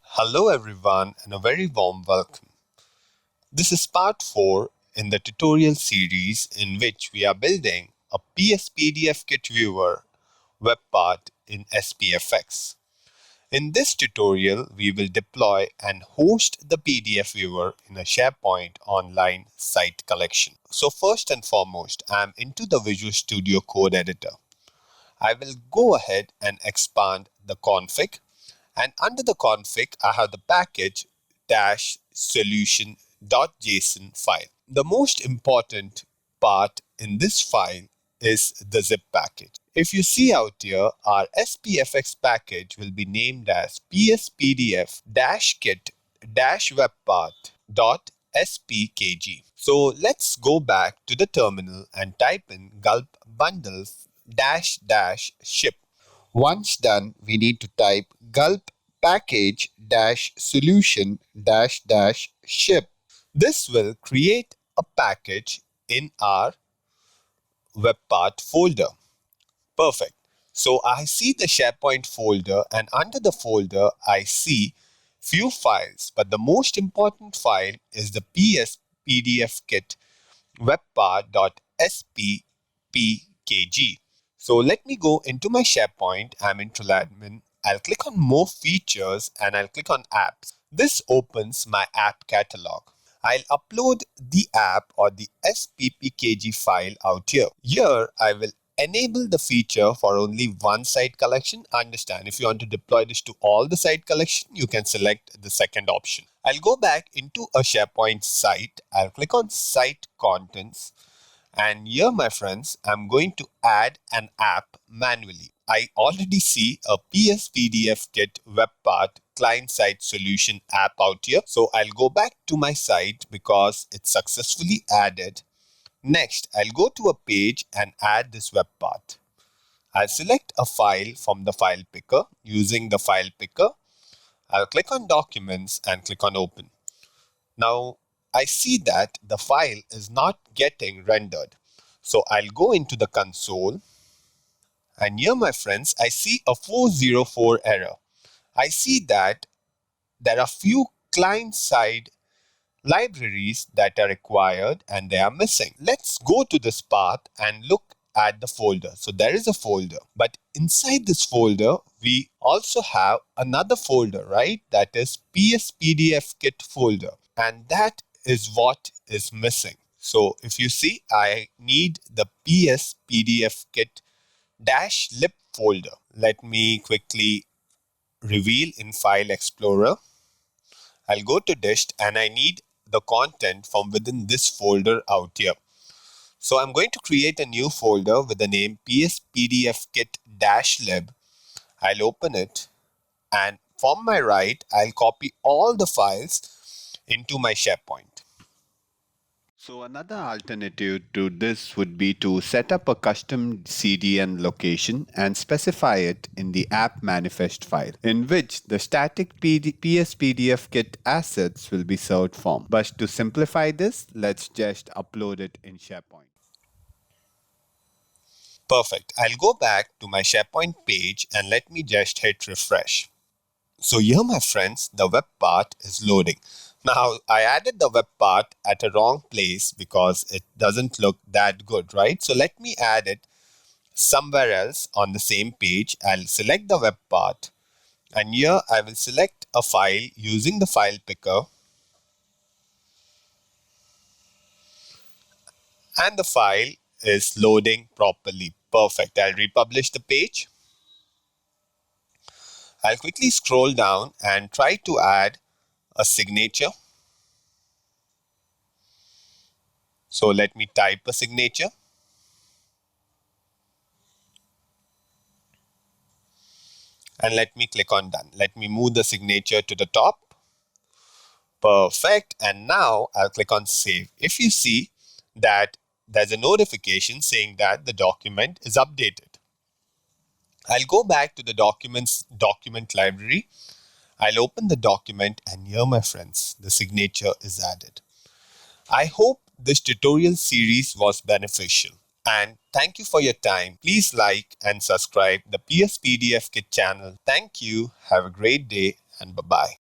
Hello everyone and a very warm welcome. This is part 4 in the tutorial series in which we are building a PS Kit viewer web part in SPFX. In this tutorial, we will deploy and host the PDF viewer in a SharePoint Online site collection. So first and foremost, I am into the Visual Studio Code editor. I will go ahead and expand the config, and under the config I have the package dash solution.json file. The most important part in this file is the zip package. If you see out here, our SPFX package will be named as pspdf-kit-webpath.spkg. So let's go back to the terminal and type in gulp bundles --ship. Once done, we need to type gulp package solution ship. This will create a package in our webpath folder. Perfect. So I see the SharePoint folder, and under the folder I see few files, but the most important file is the PS PDF kit webpath.spkg. So let me go into my SharePoint. I'm in Clavin. I'll click on more features and I'll click on apps. This opens my app catalog. I'll upload the app or the SPPKG file out here. Here I will enable the feature for only one site collection. Understand, if you want to deploy this to all the site collection, you can select the second option. I'll go back into a SharePoint site. I'll click on site contents. And here, my friends, I'm going to add an app manually. I already see a PSPDF Kit webpath client-side solution app out here. So I'll go back to my site because it's successfully added. Next, I'll go to a page and add this webpath. I'll select a file from the file picker. Using the file picker, I'll click on Documents and click on Open. Now, I see that the file is not getting rendered. So I'll go into the console, and here, my friends, I see a 404 error. I see that there are few client-side libraries that are required and they are missing. Let's go to this path and look at the folder. So there is a folder, but inside this folder, we also have another folder, right? That is PSPDF Kit folder, and that is what is missing. So if you see, I need the PSPDF Kit -lib folder. Let me quickly reveal in File Explorer. I'll go to dist and I need the content from within this folder out here. So I'm going to create a new folder with the name PSPDF Kit -lib. I'll open it, and from my right, I'll copy all the files into my SharePoint. So another alternative to this would be to set up a custom CDN location and specify it in the app manifest file, in which the static PSPDF kit assets will be served from. But to simplify this, let's just upload it in SharePoint. Perfect. I'll go back to my SharePoint page and let me just hit refresh. So here, my friends, the web part is loading. Now, I added the web part at a wrong place because it doesn't look that good, right? So let me add it somewhere else on the same page. I'll select the web part, and here I will select a file using the file picker, and the file is loading properly. Perfect. I'll republish the page. I'll quickly scroll down and try to add a signature. So let me type a signature. And let me click on done. Let me move the signature to the top. Perfect. And now I'll click on save. If you see that there's a notification saying that the document is updated. I'll go back to the document library. I'll open the document, and here, my friends, the signature is added. I hope this tutorial series was beneficial. And thank you for your time. Please like and subscribe the PS PDF Kit channel. Thank you. Have a great day and bye-bye.